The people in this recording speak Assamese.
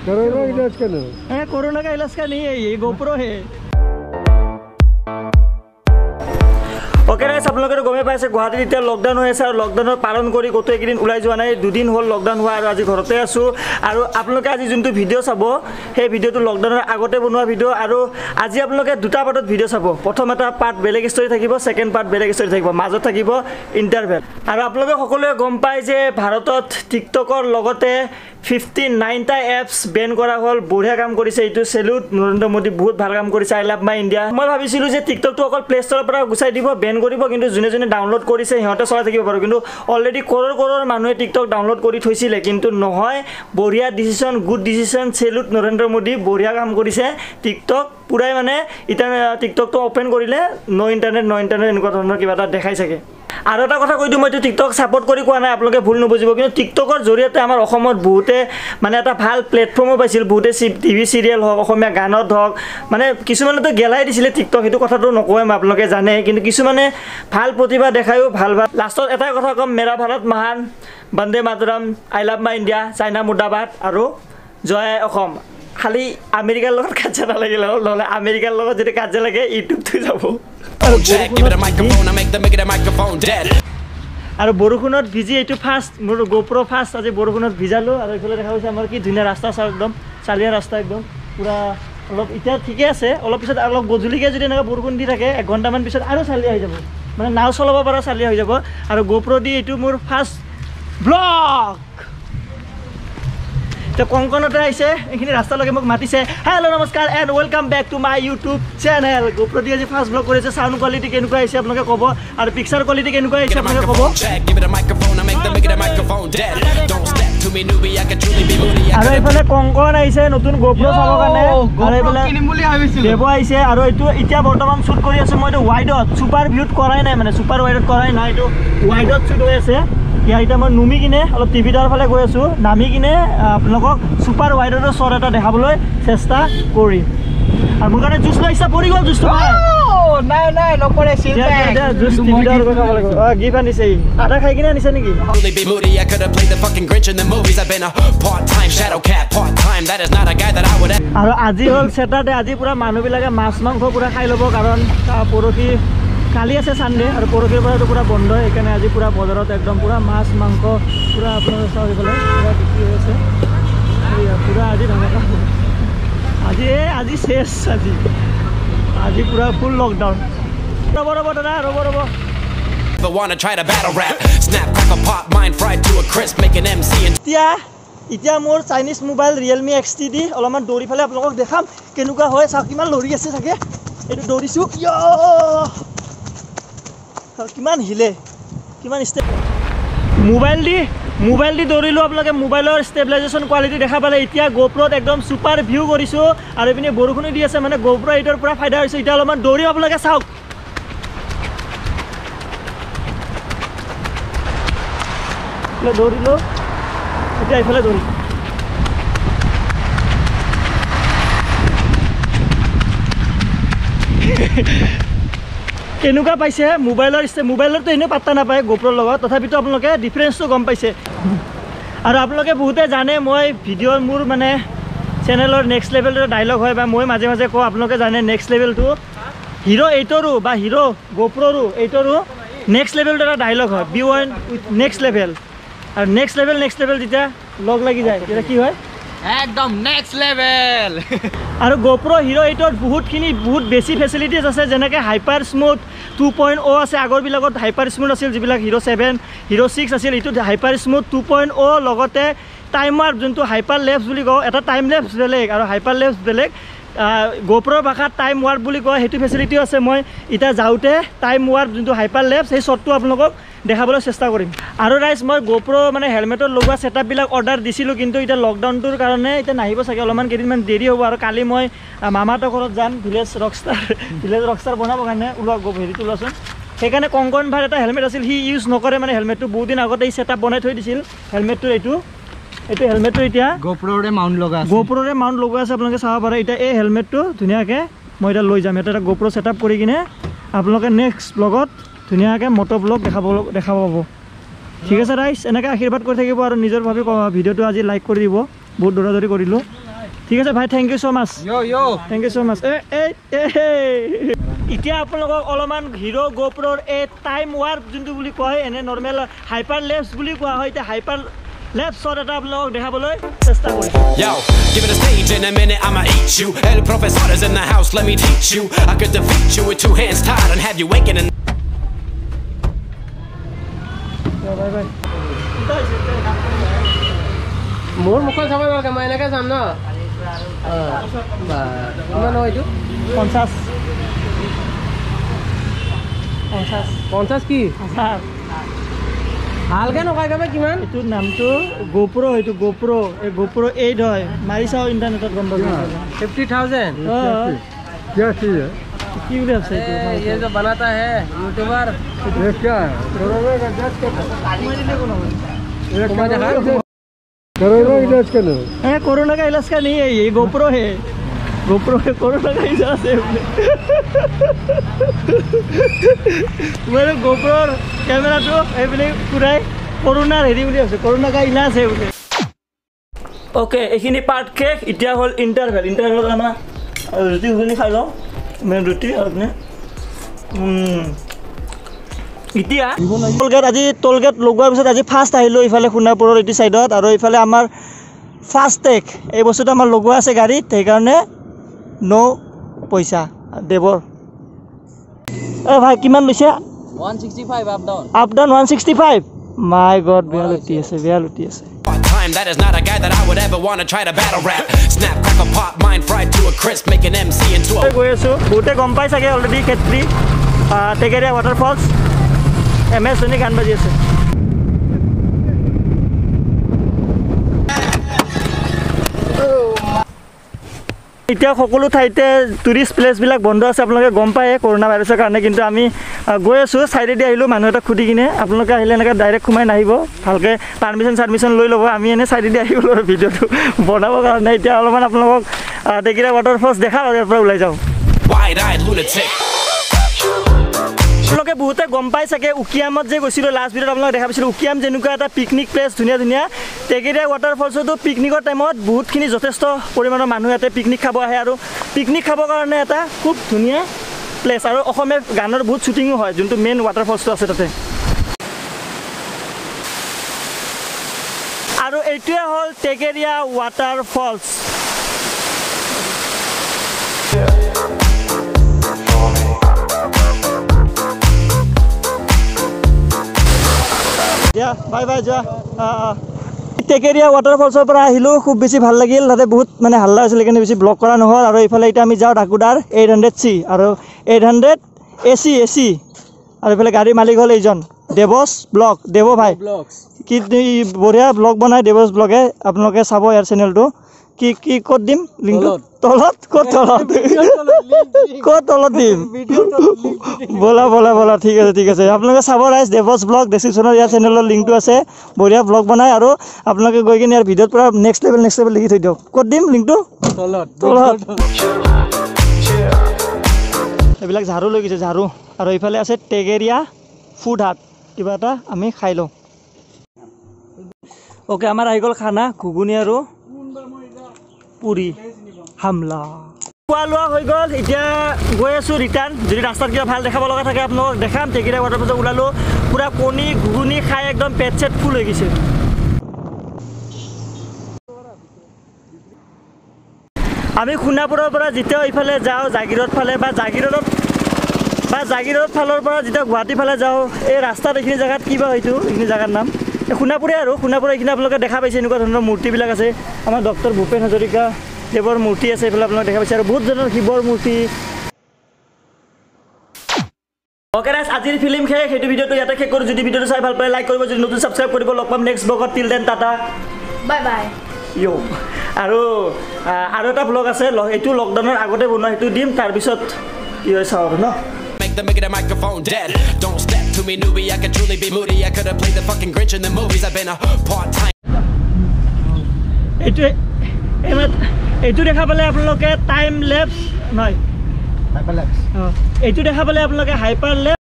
कोरोना इलाज का नहीं है, कोरोना का इलाज का नहीं है, ये GoPro है। ओके गाइस, আপোনালোকে গমে পাইছে গুৱাহাটীত এতিয়া লকডাউন হৈ আছে আৰু লকডাউনৰ পালন কৰি কত একদিন ওলাই যোৱা নাই, দুদিন হ'ল লকডাউন হোৱা আৰু আজি ঘৰতে আছো। আৰু আপোনালোকে আজি যোনটো ভিডিঅ' চাব সেই ভিডিঅ'টো লকডাউনৰ আগতে বনোৱা ভিডিঅ' আৰু আজি আপোনালোকে দুটা পাৰ্টত ভিডিঅ' চাব। প্ৰথম এটা পাৰ্ট বেলেগ ষ্টৰী থাকিব, সেকেন্ড পাৰ্ট বেলেগ ষ্টৰী থাকিব, মাজত থাকিব ইণ্টাৰভেল। আৰু আপোনালোকে সকলোৱে গম পায় যে ভাৰতত টিকটকৰ লগতে 59টা এপছ বেন কৰা হ'ল। বঢ়িয়া কাম কৰিছে, এইটো সেলুট নৰেন্দ্ৰ মোদী, বহুত ভাল কাম কৰিছে। I love my India. মই ভাবিছিলো যে টিকটকটো অকল প্লে ষ্টৰৰ পৰা গুচাই দিব, বেন কৰিব, কিন্তু যোনে যোনে ডাউনলোড কৰিছে সিহঁতে চলাই থাকিব পাৰো, কিন্তু অলৰেডি কৰোৰ মানুহে টিকটক ডাউনলোড কৰি থৈছিলে, কিন্তু নহয়। বঢ়িয়া decision, good decision, salute Narendra Modi, বঢ়িয়া কাম কৰিছে। টিকটক পুৰাই মানে এতিয়া টিকটকটো অপেন কৰিলে নো ইণ্টাৰনেট এনেকুৱা ধৰণৰ কিবা এটা দেখাই চাগে। আৰু এটা কথা কৈ দিওঁ, মইতো টিকটক ছাপোৰ্ট কৰি কোৱা নাই, আপোনালোকে ভুল নবুজিব, কিন্তু টিকটকৰ জৰিয়তে আমাৰ অসমত বহুতে মানে এটা ভাল প্লেটফৰ্মো পাইছিল। বহুতে টিভি চিৰিয়েল হওক, অসমীয়া গানত হওক, মানে কিছুমানেতো গেলাই দিছিলে টিকটক, সেইটো কথাটো নকওঁৱে মই, আপোনালোকে জানে, কিন্তু কিছুমানে ভাল প্ৰতিভা দেখায়ো ভাল। লাষ্টত এটাই কথা ক'ম, মেৰা ভাৰত মহান, Vande Mataram, I love my India, China মুৰ্দাবাদ আৰু জয় অসম। খালি আমেৰিকাৰ লগত কাজিয়া নালাগিলে হ'ল, নহ'লে আমেৰিকাৰ লগত যদি কাজিয়া লাগে ইউটিউবটো যাব। আৰু বৰষুণত ভিজি এইটো ফাৰ্ষ্ট মোৰ GoPro ফাৰ্ষ্ট আজি বৰষুণত ভিজালোঁ। আৰু এইফালে দেখা গৈছে আমাৰ কি ধুনীয়া ৰাস্তা, চাওঁ একদম চালিয়া ৰাস্তা, একদম পূৰা অলপ এতিয়া ঠিকে আছে, অলপ পিছত অলপ গধূলিকৈ যদি এনেকৈ বৰষুণ দি থাকে 1 ঘণ্টামান পিছত আৰু চালিয়া হৈ যাব, মানে নাও চলাব পৰা চালিয়া হৈ যাব। আৰু GoPro দি এইটো মোৰ ফাৰ্ষ্ট ব্লগ। এতিয়া কংকনতে আহিছে, এইখিনি ৰাস্তালৈকে মোক মাতিছে, হেল্ল' নমস্কাৰ and welcome back to my YouTube channel. GoPro দি আজি ফাৰ্ষ্ট ব্লগ কৰিছে। চাউণ্ড কোৱালিটি কেনেকুৱা আহিছে আপোনালোকে ক'ব, আৰু পিকচাৰ কোৱালিটি কেনেকুৱা আহিছে আপোনালোকে ক'ব। আৰু এইফালে কংকন আহিছে নতুন GoPro চাবৰ কাৰণে, আৰু এইফালে দেৱ আহিছে। আৰু এইটো এতিয়া বৰ্তমান শ্বুট কৰি আছোঁ মই, এইটো ৱাইডত, ছুপাৰ ভিউত কৰাই নাই, মানে ছুপাৰ ৱাইডত কৰাই নাই, এইটো ৱাইডত শ্বুট হৈ আছে। এতিয়া মই নুমি কিনে অলপ টিভি টাৱাৰ ফালে গৈ আছোঁ, নামি কিনে আপোনালোকক ছুপাৰ ৱাইডৰ শ্বট এটা দেখাবলৈ চেষ্টা কৰিম। আৰু মোৰ কাৰণে জুচ লৈ আহিছা, পৰি গ'ল জুচটো। নাই নপৰে, জুচ টিভি টাৱাৰ গৈ খাব লাগিব। গিফ্ট আনিছে, আদা খাই কিনে আনিছে নেকি? আৰু আজি হ'ল ছেটাৰডে, আজি পূৰা মানুহবিলাকে মাছ মাংস পূৰা খাই ল'ব, কাৰণ পৰহি কালি আছে ছানডে, আৰু পৰহিৰ পৰাতো পূৰা বন্ধ, সেইকাৰণে আজি পূৰা বজাৰত একদম পূৰা মাছ মাংস পূৰা আপোনালোকে চাওঁ এইফালে পূৰা বিক্ৰী হৈ আছে পূৰা। আজি ধুনীয়াকৈ আজি শেষ, আজি পূৰা ফুল লকডাউন। ৰ'ব দাদা, ৰ'ব। এতিয়া মোৰ চাইনিজ মোবাইল ৰিয়েলমি XT দি অলপমান দৌৰি পেলাই আপোনালোকক দেখাম কেনেকুৱা হয়। চাওক কিমান লৰি আছে চাগে, এইটো দৌৰিছোঁ, কিমান হিলে, কিমান ষ্টেপ। মোবাইল দি দৌৰিলোঁ, আপোনালোকে মোবাইলৰ ষ্টেবিলাইজেশ্যন কোৱালিটি দেখা পালে। এতিয়া GoProত একদম ছুপাৰ ভিউ কৰিছোঁ, আৰু এইপিনে বৰষুণো দি আছে, মানে GoPro এইটোৰ পৰা ফাইদা হৈছে। এতিয়া অলপমান দৌৰিম, আপোনালোকে চাওক। দৌৰিলোঁ, এতিয়া এইফালে দৌৰিম। কেনেকুৱা পাইছে মোবাইলৰতো এনেও পাত্তা নাপায় GoProৰ লগত, তথাপিতো আপোনালোকে ডিফাৰেঞ্চটো গম পাইছে। আৰু আপোনালোকে বহুতে জানে মই ভিডিঅ'ৰ মোৰ মানে চেনেলৰ নেক্সট লেভেলৰ ডাইলগ হয়, বা মই মাজে মাজে কওঁ, আপোনালোকে জানে নেক্সট লেভেলটো হিৰ' 8ৰো বা হিৰ' GoProৰো 8ৰো নেক্সট লেভেলটো এটা ডাইলগ হয়, be one with next level. আৰু নেক্সট লেভেল যেতিয়া লগ লাগি যায় তেতিয়া কি হয়, একদম নেক্সট লেভেল। আৰু GoPro হিৰ' 8ত বহুত বেছি ফেচিলিটিজ আছে, যেনেকৈ হাইপাৰ স্মুথ 2.0 আছে। আগৰবিলাকত হাইপাৰ স্মুথ আছিল, যিবিলাক হিৰ' 7 হিৰ' 6 আছিল, এইটোত হাইপাৰ স্মুথ 2.0, লগতে টাইম ৱাৰ্প, যোনটো হাইপাৰ লেপছ বুলি কওঁ, এটা টাইম লেপছ বেলেগ আৰু হাইপাৰ লেপছ বেলেগ। GoProৰ ভাষাত টাইম ৱাৰ্প বুলি কয়, সেইটো ফেচিলিটিও আছে। মই এতিয়া যাওঁতে টাইম ৱাৰ্প যোনটো হাইপাৰ লেপছ, সেই শ্বটটো আপোনালোকক দেখাবলৈ চেষ্টা কৰিম। আৰু ৰাইজ, মই GoPro মানে হেলমেটত লগোৱা ছেটআপবিলাক অৰ্ডাৰ দিছিলোঁ, কিন্তু এতিয়া লকডাউনটোৰ কাৰণে এতিয়া নাহিব চাগে, অলপমান কেইদিনমান দেৰি হ'ব। আৰু কালি মই মামাহঁতৰ ঘৰত যাম, ভিলেজ ৰকষ্টাৰ বনাবৰ কাৰণে। হেৰিটো ওলাচোন, সেইকাৰণে কংকন ভাইৰ এটা হেলমেট আছিল, সি ইউজ নকৰে, মানে হেলমেটটো বহুত দিন আগতে এই ছেটআপ বনাই থৈ দিছিল। হেলমেটটো এইটো হেলমেটটো এতিয়া GoProৰে মাউণ্ট লগোৱা আছে, আপোনালোকে চাব পাৰে। এতিয়া এই হেলমেটটো ধুনীয়াকৈ মই এতিয়া লৈ যাম, এটা GoPro ছেটআপ কৰি কিনে আপোনালোকে নেক্সট ব্লগত ধুনীয়াকৈ মটো ব্লগ দেখা পাব। ঠিক আছে ৰাইজ, এনেকৈ আশীৰ্বাদ কৰি থাকিব, আৰু নিজৰ ভাবি ভিডিঅ'টো আজি লাইক কৰি দিব, বহুত দৌৰা দৌৰি কৰিলোঁ। ঠিক আছে ভাই থ্যাংক ইউ সো মাচ থ্যাংক ইউ সো মাচ এতিয়া আপোনালোকক অলপমান হিৰো গোপ্ৰৰ এই টাইম ৱাৰ্প যোনটো বুলি কয় এনে নৰ্মেল হাইপাৰ লেপছ বুলি কোৱা হয় এতিয়া হাইপাৰ লেপছত এটা আপোনালোকক দেখাবলৈ চেষ্টা কৰিছোঁ Yo, give it a stage in a minute, I'ma eat you. El professor is in the house, let me teach you. I could defeat you with 2 hands tied and have you waking and bye bye মোৰ মুখত চাব নালাগে মই এনেকৈ যাম ন কিমান হয় এইটো 50 কি ভালকৈ নকয় একেবাৰে কিমান এইটোৰ নামটো GoPro এইটো GoPro এই GoPro 8 হয় মাৰি চাওঁ ইণ্টাৰনেটত গম পাব 50,000 क्या चीज है কি বুলি আছে ये जो बनाता है यूट्यूबर ये क्या है कोरोना का जांच करना कोरोना का जांच करना है कोरोना का इलाज का नहीं है ये GoPro है GoPro है कोरोना का इलाज है मेरे GoPro कैमरा तो एवले पूरा कोरोना हेरी বুলি আছে कोरोना का इलाज है बोले ओके এখিনি পার্ট কে ইতিয়া হল ইন্টারভেল আমরা রুটি ঘুগনি খাই লওঁ মেন রুটি আপনি ইতিয়া টোলগেট লগোৱাৰ পিছত আজি ফাৰ্ষ্ট আহিলোঁ ইফালে সোণাপুৰৰ এইটো সাইডত আৰু ইফালে আমাৰ ফাস্টেগ এই বস্তুটো আমাৰ লগোৱা আছে গাড়ীত সেইকাৰণে নো পইচা দেবৰ ভাই কিমান লৈছে 165 আপ ডাউন 165 মাই গড বেয়া লুটি আছে that is not a guy that I would ever want to try to battle rap. Snap, crackle, pop, mind fried to a crisp, make an MC into a গৈ আছোঁ বহুতে গম পাই চাগে already Khetri Tekeria waterfalls MS Dhoni গান বাজি আছে এতিয়া সকলো ঠাইতে টুৰিষ্ট প্লেচবিলাক বন্ধ আছে আপোনালোকে গম পায় কৰোনা ভাইৰাছৰ কাৰণে কিন্তু আমি গৈ আছোঁ চাইডেদি আহিলোঁ মানুহ এটা খুদি কিনে আপোনালোকে আহিলে এনেকৈ ডাইৰেক্ট সোমাই নাহিব ভালকৈ পাৰ্মিশ্যন লৈ ল'ব আমি এনেই চাইডেদি আহি গ'লোঁ আৰু ভিডিঅ'টো বনাবৰ কাৰণে এতিয়া অলপমান আপোনালোকক টেকেৰীয়া ৱাটাৰফলছ দেখাওঁ আৰু ইয়াৰ পৰা ওলাই যাওঁ wide-eyed lunatic. আপোনালোকে বহুতে গম পাই চাগে উকিয়ামত যে গৈছিলোঁ লাষ্ট ভিডিঅ'ত আপোনালোকে দেখা পাইছিলোঁ উকিয়াম যেনেকুৱা এটা পিকনিক প্লেচ ধুনীয়া টেকেৰীয়া ৱাটাৰফলছতো পিকনিকৰ টাইমত বহুতখিনি যথেষ্ট পৰিমাণৰ মানুহ ইয়াতে পিকনিক খাব আহে আৰু পিকনিক খাবৰ কাৰণে এটা খুব ধুনীয়া প্লেচ আৰু অসমীয়া গানৰ বহুত শ্বুটিঙো হয় যোনটো মেইন ৱাটাৰফলছটো আছে তাতে আৰু এইটোৱে হ'ল টেকেৰীয়া ৱাটাৰফলছ বাই বাই যোৱা টেকেৰীয়া ৱাটাৰফলছৰ পৰা আহিলোঁ খুব বেছি ভাল লাগিল তাতে বহুত মানে হাল্লা হৈছিল সেইকাৰণে বেছি ব্লগ কৰা নহ'ল আৰু এইফালে এতিয়া আমি যাওঁ ডাকুদাৰ 800C আৰু 800 AC আৰু এইফালে গাড়ীৰ মালিক হ'ল এইজন দেৱস ব্লগ দেৱ ভাই কি বঢ়িয়া ব্লগ বনায় দেৱস ব্লগে আপোনালোকে চাব ইয়াৰ চেনেলটো কি ক'ত দিম লিংকটো তলত ক'ত তলত দিম বলা ঠিক আছে আপোনালোকে চাব ৰাইজ দেৱস ব্লগ ডেছক্ৰিপশ্যনত ইয়াৰ চেনেলৰ লিংকটো আছে বঢ়িয়া ব্লগ বনায় আৰু আপোনালোকে গৈ কিনে ইয়াৰ ভিডিঅ'ত পূৰা নেক্সট লেভেল লিখি থৈ দিয়ক ক'ত দিম লিংকটো তলত এইবিলাক ঝাৰু লৈ গৈছে ঝাৰু আৰু এইফালে আছে টেকেৰীয়া ফুড হাট কিবা এটা আমি খাই লওঁ অ'কে আমাৰ আহি গ'ল খানা ঘুগুনি আৰু পুৰি হামলা খোৱা লোৱা হৈ গ'ল এতিয়া গৈ আছোঁ ৰিটাৰ্ণ যদি ৰাস্তাত কিবা ভাল দেখাব লগা থাকে আপোনালোকক দেখাম টেকেৰীয়া ৱাটাৰফলছত ওলালোঁ পূৰা কণী ঘুগুনি খাই একদম পেট চেট ফুল হৈ গৈছে আমি সোণাপুৰৰ পৰা যেতিয়া এইফালে যাওঁ জাগিৰোড ফালে বা জাগিৰোড ফালৰ পৰা যেতিয়া গুৱাহাটী ফালে যাওঁ এই ৰাস্তাত এইখিনি জেগাত কিবা হয়তো এইখিনি জেগাৰ নাম সোণাপুৰে আৰু সোণাপুৰ এইখিনি আপোনালোকে দেখা পাইছে এনেকুৱা ধৰণৰ মূৰ্তিবিলাক আছে আমাৰ ডক্টৰ ভূপেন হাজৰিকা দেৱৰ মূৰ্তি আছে এইফালে আপোনালোকে দেখা পাইছে আৰু বহুত ধৰণৰ শিৱৰ মূৰ্তি অ'কে ৰাইজ আজিৰ ফিল্ম শেষ সেইটো ভিডিঅ'টো ইয়াতে শেষ কৰোঁ যদি ভিডিঅ'টো চাই ভাল পালে লাইক কৰিব যদি নতুন ছাবস্ক্ৰাইব কৰিব লগ পাম next ব্লগত till then tata bye bye আৰু এটা ব্লগ আছে এইটো লকডাউনৰ আগতে বনোৱা সেইটো দিম তাৰপিছত কি হয় চাওঁ আৰু ন Make the microphone dead. Don't step to me, newbie. I could truly be moody. I could have played the fucking Grinch in the movies. I've been a part-time. এইটো দেখা পালে আপোনালোকে টাইম লেপছ নহয় হাইপাৰ লেপছ এইটো দেখা পালে আপোনালোকে হাইপাৰ লেপছ